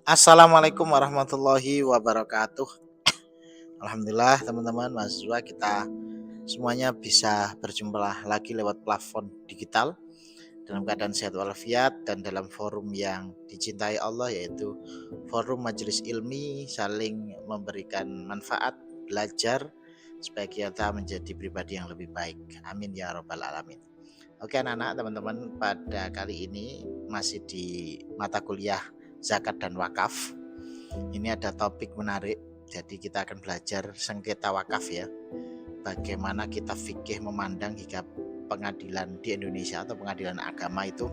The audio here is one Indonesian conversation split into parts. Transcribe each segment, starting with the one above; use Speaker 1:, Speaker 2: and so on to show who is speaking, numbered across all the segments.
Speaker 1: Assalamualaikum warahmatullahi wabarakatuh. Alhamdulillah teman-teman mahasiswa kita semuanya bisa berjumpa lagi lewat platform digital dalam keadaan sehat walafiat dan dalam forum yang dicintai Allah, yaitu forum majelis ilmi saling memberikan manfaat, belajar supaya kita menjadi pribadi yang lebih baik. Amin ya rabbal alamin. Oke anak-anak, teman-teman, pada kali ini masih di mata kuliah zakat dan wakaf. Ini ada topik menarik, jadi kita akan belajar sengketa wakaf ya. Bagaimana kita fikih memandang hingga pengadilan di Indonesia atau pengadilan agama itu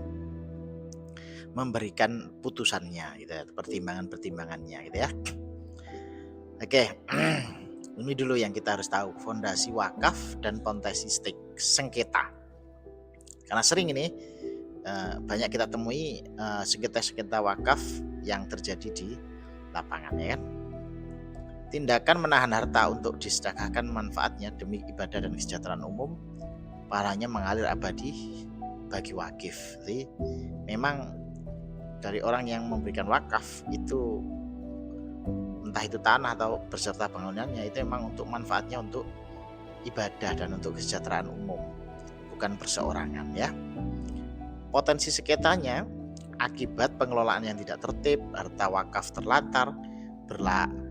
Speaker 1: memberikan putusannya gitu ya, pertimbangan-pertimbangannya gitu ya. Oke. Ini dulu yang kita harus tahu, fondasi wakaf dan potensi sengketa. Karena sering ini banyak kita temui sengketa-sengketa wakaf yang terjadi di lapangan ya kan. Tindakan menahan harta untuk disedekahkan manfaatnya demi ibadah dan kesejahteraan umum, pahalanya mengalir abadi bagi wakif. Jadi memang dari orang yang memberikan wakaf itu, entah itu tanah atau beserta bangunannya, itu memang untuk manfaatnya untuk ibadah dan untuk kesejahteraan umum, bukan perseorangan ya. Potensi sengketanya akibat pengelolaan yang tidak tertib, harta wakaf terlantar,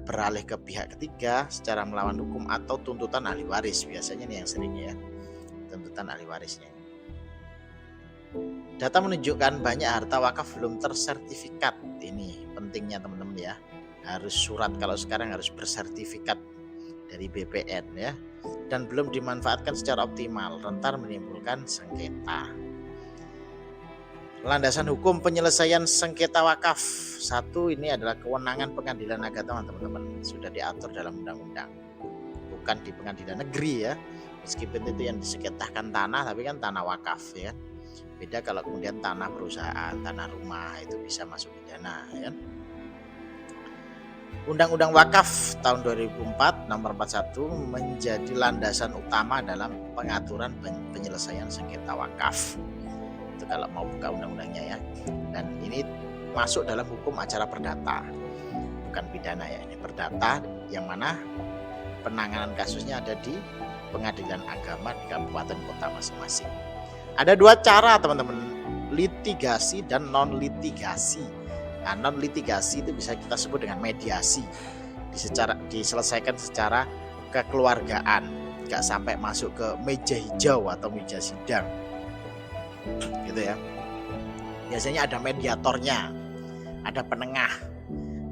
Speaker 1: beralih ke pihak ketiga secara melawan hukum, atau tuntutan ahli waris. Biasanya nih yang sering ya, tuntutan ahli warisnya. Data menunjukkan banyak harta wakaf belum tersertifikat. Ini pentingnya teman-teman ya, harus surat, kalau sekarang harus bersertifikat dari BPN ya, dan belum dimanfaatkan secara optimal, rentan menimbulkan sengketa. Landasan hukum penyelesaian sengketa wakaf. Satu, ini adalah kewenangan pengadilan agama teman-teman, sudah diatur dalam undang-undang, bukan di pengadilan negeri ya. Meskipun itu yang disengketakan tanah, tapi kan tanah wakaf ya. Beda kalau kemudian tanah perusahaan, tanah rumah, itu bisa masuk pidana ya. Undang-Undang Wakaf tahun 2004 nomor 41 menjadi landasan utama dalam pengaturan penyelesaian sengketa wakaf. Itu kalau mau buka undang-undangnya ya. Dan ini masuk dalam hukum acara perdata, bukan pidana ya, ini perdata, yang mana penanganan kasusnya ada di pengadilan agama di kabupaten kota masing-masing. Ada dua cara teman-teman, litigasi dan non litigasi. Nah, non litigasi itu bisa kita sebut dengan mediasi, diselesaikan secara kekeluargaan, nggak sampai masuk ke meja hijau atau meja sidang gitu ya. Biasanya ada mediatornya, ada penengah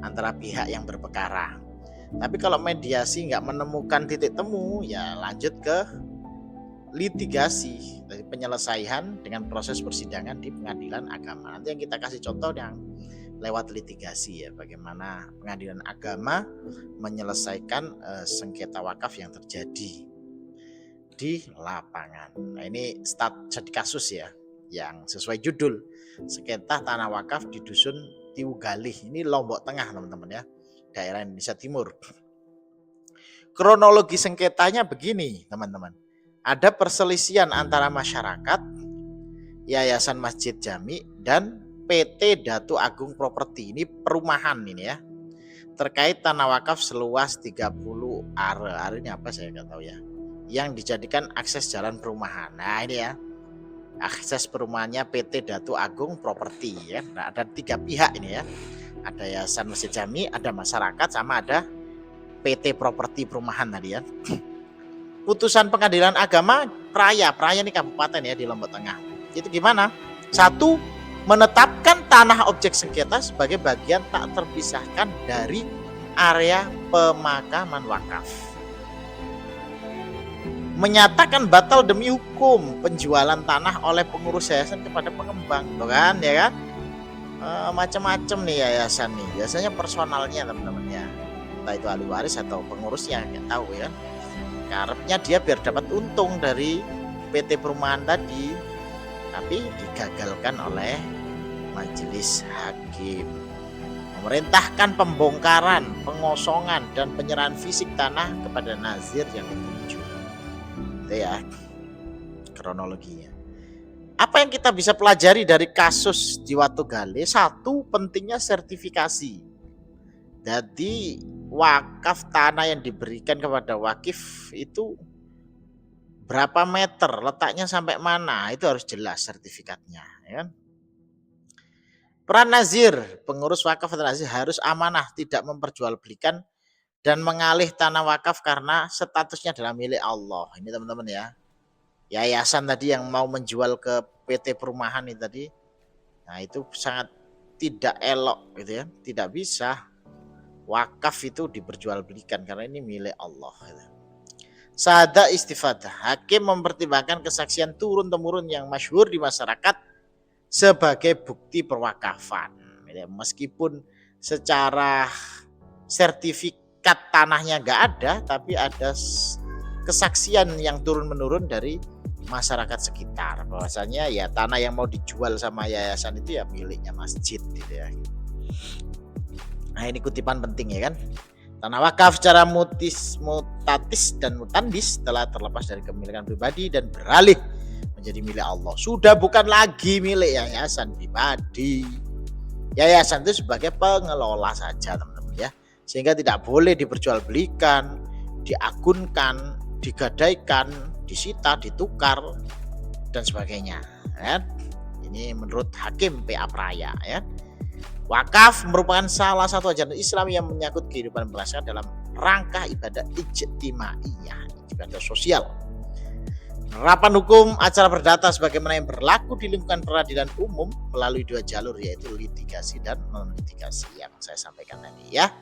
Speaker 1: antara pihak yang berperkara. Tapi kalau mediasi nggak menemukan titik temu, ya lanjut ke litigasi, dari penyelesaian dengan proses persidangan di pengadilan agama. Nanti yang kita kasih contoh yang lewat litigasi ya, bagaimana pengadilan agama menyelesaikan sengketa wakaf yang terjadi di lapangan. Nah, ini studi kasus ya, yang sesuai judul, sengketa tanah wakaf di dusun Tiugalih, ini Lombok Tengah teman-teman ya, daerah Indonesia Timur. Kronologi sengketanya begini teman-teman, ada perselisihan antara masyarakat, Yayasan Masjid Jami, dan PT Datu Agung Properti, ini perumahan ini ya, terkait tanah wakaf seluas 30 are ini apa saya nggak tahu ya, yang dijadikan akses jalan perumahan. Nah ini ya, akses perumahannya PT Datu Agung Properti ya. Nah, ada tiga pihak ini ya, ada Yayasan Masjid Jami, ada masyarakat, sama ada PT Properti Perumahan tadi ya. Putusan pengadilan agama Praya ini kabupaten ya di Lombok Tengah, itu gimana? Satu, menetapkan tanah objek sengketa sebagai bagian tak terpisahkan dari area pemakaman wakaf. Menyatakan batal demi hukum penjualan tanah oleh pengurus yayasan kepada pengembang, tuh kan ya kan? Macam-macam nih yayasan nih, biasanya personalnya teman-teman ya, entah itu ahli waris atau pengurusnya, nggak tahu ya. Karepnya dia biar dapat untung dari PT perumahan tadi, tapi digagalkan oleh majelis hakim. Memerintahkan pembongkaran, pengosongan, dan penyerahan fisik tanah kepada nazir yang ditunjuk. Itu ya kronologinya. Apa yang kita bisa pelajari dari kasus di Watu Gale? Satu, pentingnya sertifikasi. Jadi wakaf tanah yang diberikan kepada wakif itu berapa meter, letaknya sampai mana, itu harus jelas sertifikatnya, ya kan? Peran nazir, pengurus wakaf atau nazir harus amanah, tidak memperjualbelikan dan mengalih tanah wakaf karena statusnya adalah milik Allah. Ini teman-teman ya. Yayasan tadi yang mau menjual ke PT Perumahan ini tadi, nah itu sangat tidak elok gitu ya, tidak bisa wakaf itu diperjualbelikan karena ini milik Allah. Gitu. Sada istifadah, hakim mempertimbangkan kesaksian turun-temurun yang masyhur di masyarakat sebagai bukti perwakafan. Meskipun secara sertifikat tanahnya nggak ada, tapi ada kesaksian yang turun-menurun dari masyarakat sekitar. Bahwasanya ya tanah yang mau dijual sama yayasan itu ya miliknya masjid gitu ya. Nah ini kutipan penting ya kan. Tanah wakaf secara mutatis dan mutandis telah terlepas dari kepemilikan pribadi dan beralih menjadi milik Allah. Sudah bukan lagi milik yayasan pribadi. Yayasan itu sebagai pengelola saja teman-teman ya. Sehingga tidak boleh diperjualbelikan, diagunkan, digadaikan, disita, ditukar dan sebagainya. Ya. Ini menurut Hakim PA Praya ya. Wakaf merupakan salah satu ajaran Islam yang menyangkut kehidupan bermasyarakat dalam rangka ibadah ijtimaiyah, ibadah sosial. Penerapan hukum acara perdata sebagaimana yang berlaku di lingkungan peradilan umum melalui dua jalur yaitu litigasi dan non litigasi yang saya sampaikan tadi ya.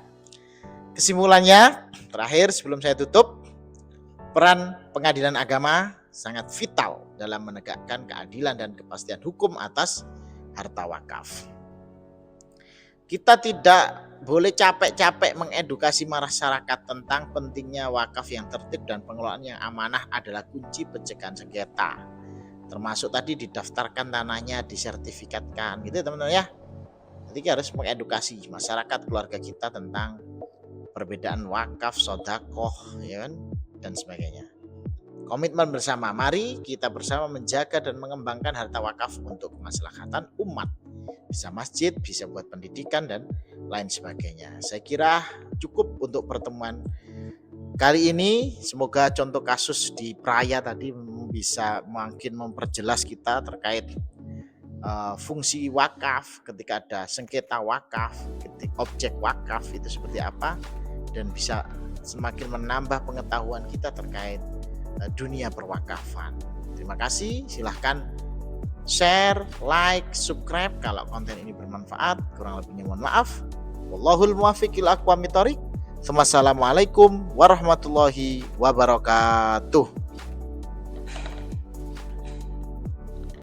Speaker 1: Kesimpulannya terakhir sebelum saya tutup, peran pengadilan agama sangat vital dalam menegakkan keadilan dan kepastian hukum atas harta wakaf. Kita tidak boleh capek-capek mengedukasi masyarakat tentang pentingnya wakaf yang tertib dan pengelolaan yang amanah adalah kunci pencegahan sengketa. Termasuk tadi didaftarkan tanahnya, disertifikatkan gitu ya teman-teman ya. Jadi harus mengedukasi masyarakat keluarga kita tentang perbedaan wakaf, sodakoh ya kan, dan sebagainya. Komitmen bersama, mari kita bersama menjaga dan mengembangkan harta wakaf untuk kemaslahatan umat. Bisa masjid, bisa buat pendidikan dan lain sebagainya. Saya kira cukup untuk pertemuan kali ini. Semoga contoh kasus di Praya tadi bisa makin memperjelas kita terkait fungsi wakaf ketika ada sengketa wakaf, objek wakaf itu seperti apa, dan bisa semakin menambah pengetahuan kita terkait dunia perwakafan. Terima kasih, silahkan share, like, subscribe kalau konten ini bermanfaat. Kurang lebihnya mohon maaf. Wallahul muwaffiq ila aqwamit thoriq. Wassalamualaikum warahmatullahi wabarakatuh.